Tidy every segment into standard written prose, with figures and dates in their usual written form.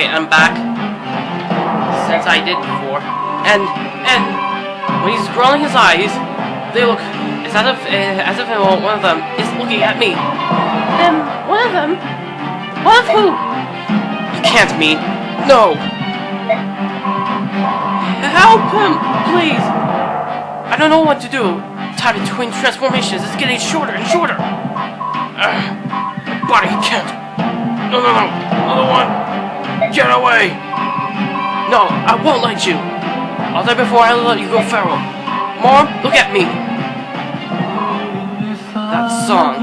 Okay, I'm back. Since I did before. And when he's rolling his eyes, they look it's as if one of them is looking at me. One of them? One of who? You can't mean. No! Help him, please! I don't know what to do. Time between transformations is getting shorter and shorter. Body can't. No. Other one. Get away. No, I won't let you. I'll die before I let you go feral. Mom, look at me. That song.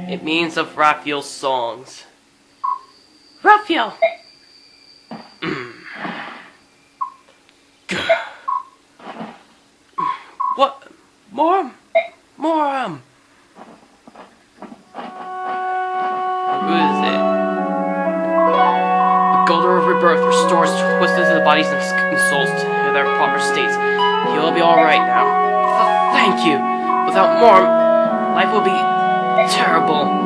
It means of Raphael's songs. Raphael! What? More? Who is it? The Golden of Rebirth restores twisted to the bodies and souls to their proper states. You'll be alright now. Thank you. Without more, life will be terrible.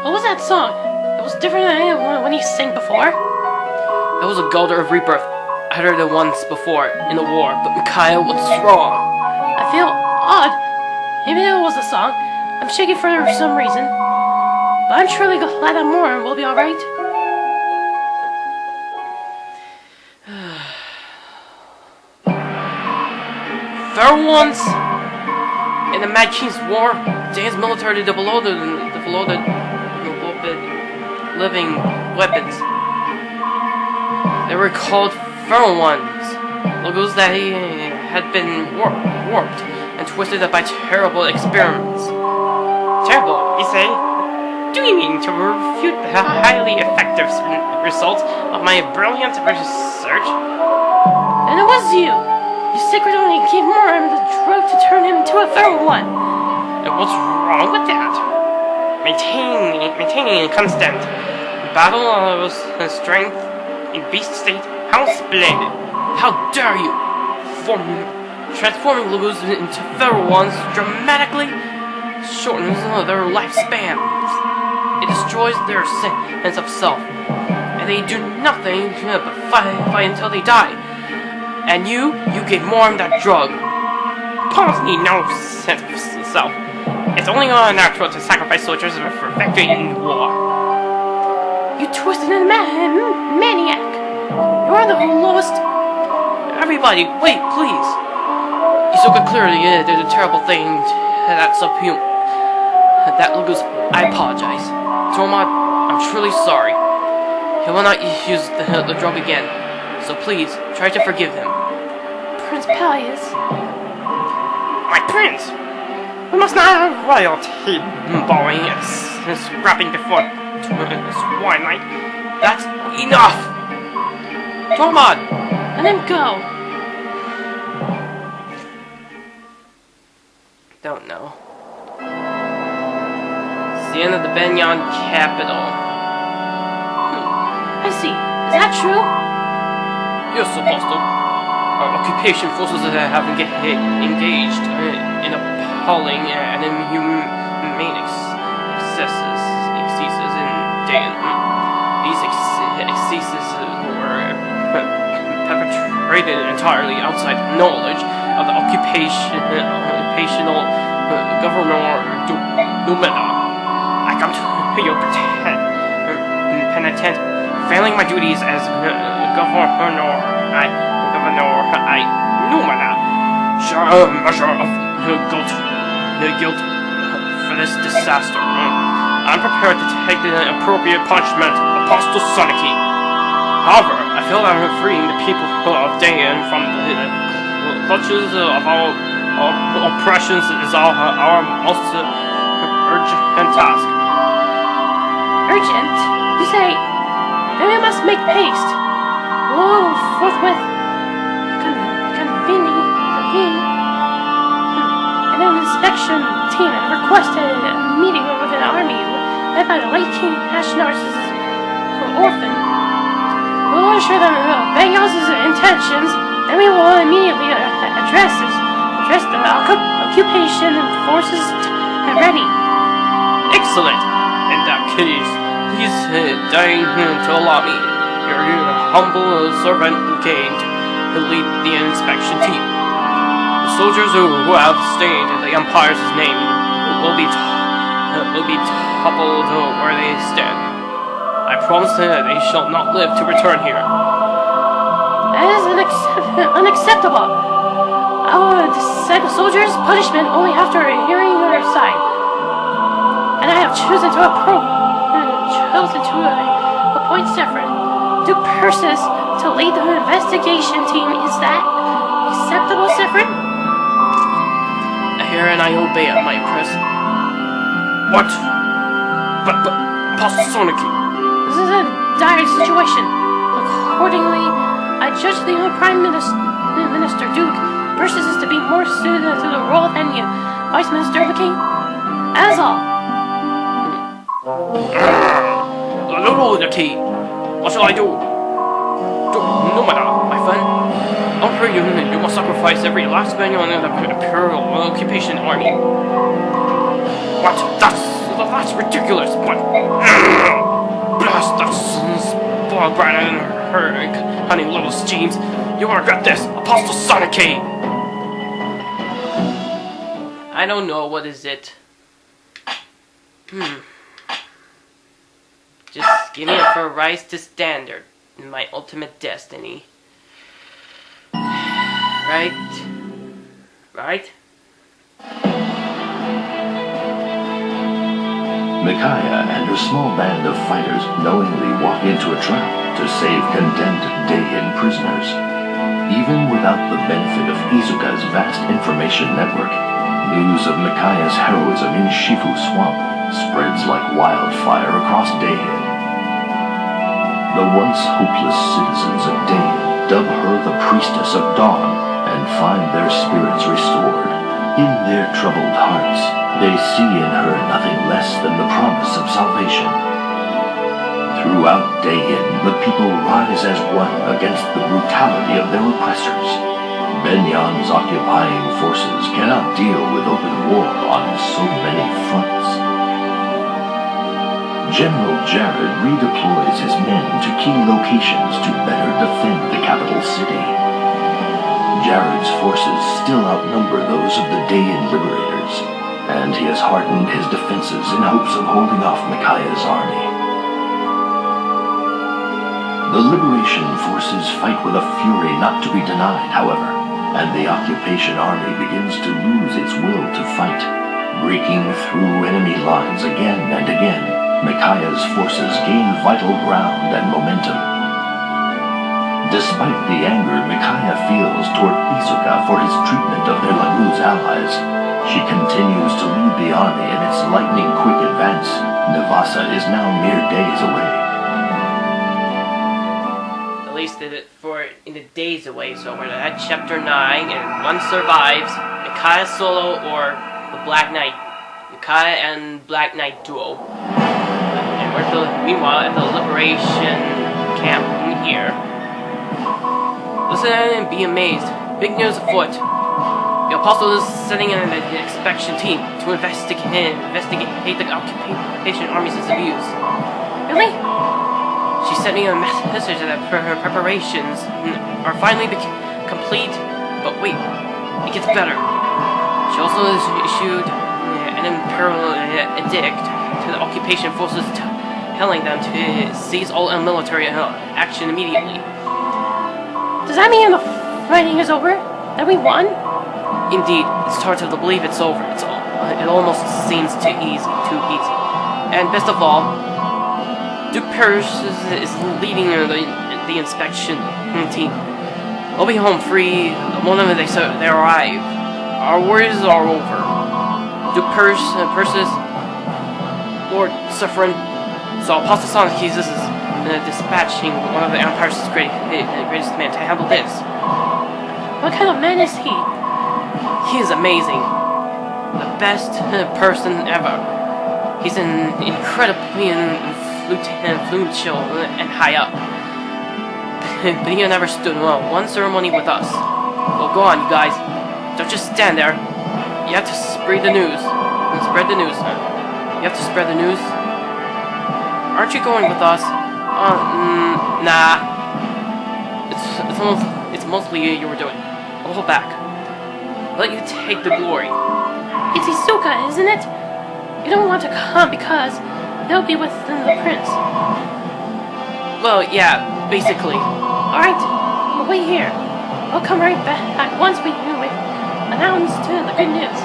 What was that song? It was different than when he sang before. It was a Golden of Rebirth. I heard it once before, in the war, but Micaiah was wrong. I feel odd. Even though it was a song, I'm shaking for some reason. But I'm surely glad that more will be alright. There once, in the Mad King's War, Dane's military developed living weapons. They were called Feral Ones, logos that had been warped and twisted by terrible experiments. Terrible, you say? Do you mean to refute the highly effective results of my brilliant research? And it was you! You secretly gave Moram the drug to turn him into a feral one! And what's wrong with that? Maintaining constant battle of strength in beast state. How splendid! How dare you! Transforming logos into feral ones dramatically shortens their lifespans. It destroys their sense of self, and they do nothing but fight until they die. And you gave Moram that drug. Pawns need no sense of self. It's only unnatural to sacrifice soldiers for victory in war. You twisted maniac! You're the lowest... Everybody, wait, please! You spoke clearly, there's a terrible thing that's subhuman. That logos, I apologize. Tormod, I'm truly sorry. He will not use the drug again, so please, try to forgive him. Prince Pelleas. My prince! We must not have royalty bowing and scrapping before twilight. That's enough! Tormod! Let him go! Don't know. It's the end of the Benyon capital. I see. Is that true? You're supposed to. Our occupation forces have engaged in appalling and inhumane excesses in Dayan. These excesses were perpetrated entirely outside knowledge of the occupational governor Numena. I come to your penitent, failing my duties as governor. I Numena share a measure of guilt for this disaster. I'm prepared to take the appropriate punishment, Apostle Soniki. However, I feel that freeing the people of Dayan from the clutches of our oppressions is our most urgent task. Urgent? You say, then we must make haste. We'll forthwith convene an inspection team and request a meeting led by the late King Ashnar's orphan. We will assure them of Pelleas' intentions, then we will immediately address the occupation forces and ready. Excellent. In that case, please deign to allow me, your humble servant, to lead the inspection team. The soldiers who have stayed in the Empire's name will be toppled where they stand. I promise that they shall not live to return here. That is unacceptable. I will decide the soldiers' punishment only after hearing their side. And I have chosen to appoint Severin Duke Persis to lead the investigation team. Is that acceptable, Severin? I hear and I obey, my press. What? But Pasoniki. This is a dire situation. Accordingly, I judge the Prime Minister Duke Persis is to be more suited to the role than the Vice Minister of the King. That is all. The key. What shall I do? No matter, my friend. I'm afraid you must sacrifice every last man on the Imperial Occupation Army. What? That's ridiculous. But blast that spoiled brat and her honey little schemes. You will regret this, Apostle Sonic. I don't know. What is it? Just give me a rise to standard in my ultimate destiny. Right? Micaiah and her small band of fighters knowingly walk into a trap to save condemned Daein prisoners. Even without the benefit of Izuka's vast information network, news of Micaiah's heroism in Shifu Swamp spreads like wildfire across Daein. The once hopeless citizens of Daein dub her the Priestess of Dawn and find their spirits restored. In their troubled hearts, they see in her nothing less than the promise of salvation. Throughout Daein, the people rise as one against the brutality of their oppressors. Benyan's occupying forces cannot deal with open war on so many fronts. General Jared redeploys his men to key locations to better defend the capital city. Jared's forces still outnumber those of the Daein liberators, and he has hardened his defenses in hopes of holding off Micaiah's army. The liberation forces fight with a fury not to be denied, however, and the occupation army begins to lose its will to fight. Breaking through enemy lines again and again, Micaiah's forces gain vital ground and momentum. Despite the anger Micaiah feels toward Izuka for his treatment of their Laguz allies, she continues to lead the army in its lightning-quick advance. Navasa is now mere days away. At least in the days away, so we're at Chapter 9, and one survives, Micaiah solo or the Black Knight. Micaiah and Black Knight duo. And meanwhile, at the Liberation camp here. Listen and be amazed. Big news afoot. The Apostle is sending an inspection team to investigate the occupation army's abuse. Really? She sent me a message that her preparations are finally complete, but wait, it gets better. She also has issued an imperial edict to the occupation forces telling them to cease all military action immediately. Does that mean the fighting is over? That we won? Indeed, it's hard to believe it's over. It almost seems too easy. And best of all, Duke Persis is leading the inspection team. I'll be home free the moment they arrive. Our worries are over. Duke Persis, Lord Suffren, so Apostle Sonic is dispatching one of the Empire's greatest men to handle this. What kind of man is he? He is amazing. The best person ever. He's an incredibly influential and high up. But he never stood one ceremony with us. Well, go on, you guys. Don't just stand there. You have to spread the news. Spread the news. You have to spread the news. Aren't you going with us? Nah. It's mostly you were doing. I'll hold back. Let you take the glory. It's Isuka, isn't it? You don't want to come because they'll be with the prince. Well, yeah, basically. Alright, well, wait here. I'll come right back once we announce the good news.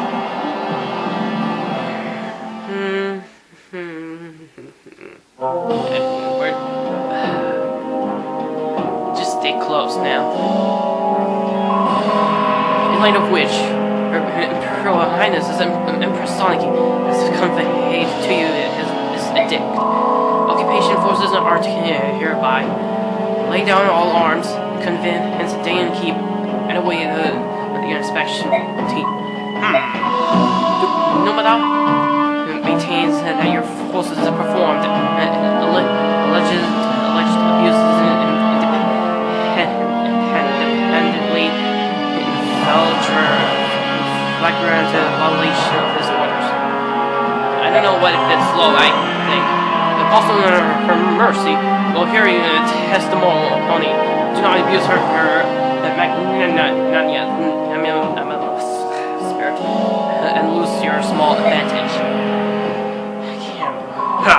Just stay close now. In light of which, Her Imperial Highness is Empress Sonic has conveyed to you his edict. Occupation forces are hereby lay down all arms, convince stay and keep, and await the inspection team. No matter maintains that your forces have performed alleged abuses independently in flagrant violation of his orders. I don't know what if it's slow, I think. Also, her mercy will hear you testimony. Do not abuse her spirit and lose your small advantage. Ha!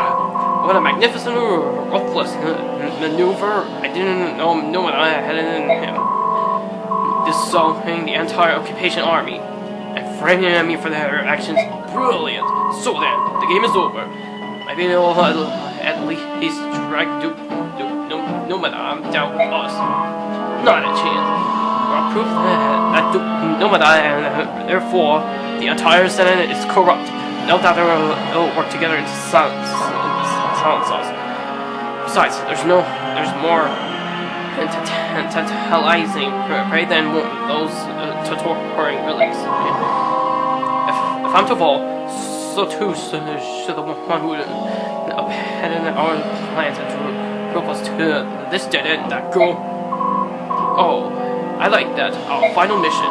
What a magnificent, ruthless maneuver! I didn't know what I had in him. Dissolving the entire occupation army and framing me for their actions. Brilliant! So then, the game is over. Maybe they'll at least drag no Madame down with us. Not a chance. We're proof that Nomada and therefore the entire Senate is corrupt. No doubt they'll work together to silence us. Besides, there's more tantalizing prey than those torturing relics. If I'm to fall, so too should the one who abandoned our plans and drove us to this dead end, that girl. Oh, I like that. Our final mission.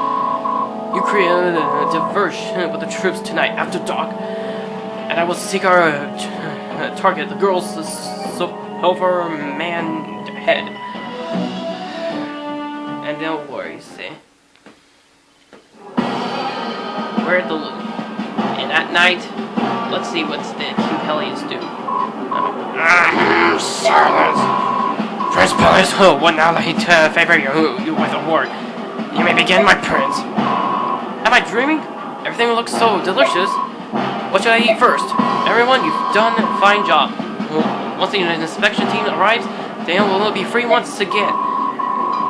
You created a diversion with the troops tonight after dark, and I will seek our target, the girl's silver man head. And no worries, see. We're at the loop. And at night, let's see what's the King Pelleas do. Silence! Prince Pelleas would now like to favor you with a word. You may begin, my prince. Am I dreaming? Everything looks so delicious. What should I eat first? Everyone, you've done a fine job. Once the inspection team arrives, Daniel will be free once again.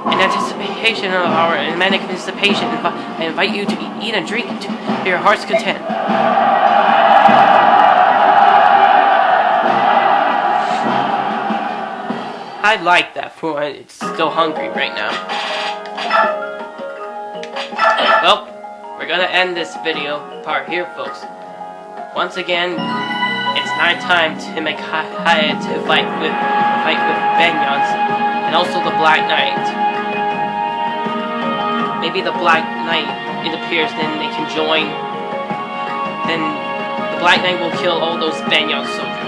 In anticipation of our manifestation, I invite you to eat and drink to your heart's content. I like that for it's still hungry right now. Well, we're gonna end this video part here, folks. Once again, it's night time to make Hyatt to fight with Banyons and also the Black Knight. Maybe the Black Knight, it appears, then they can join. Then the Black Knight will kill all those Banyan soldiers.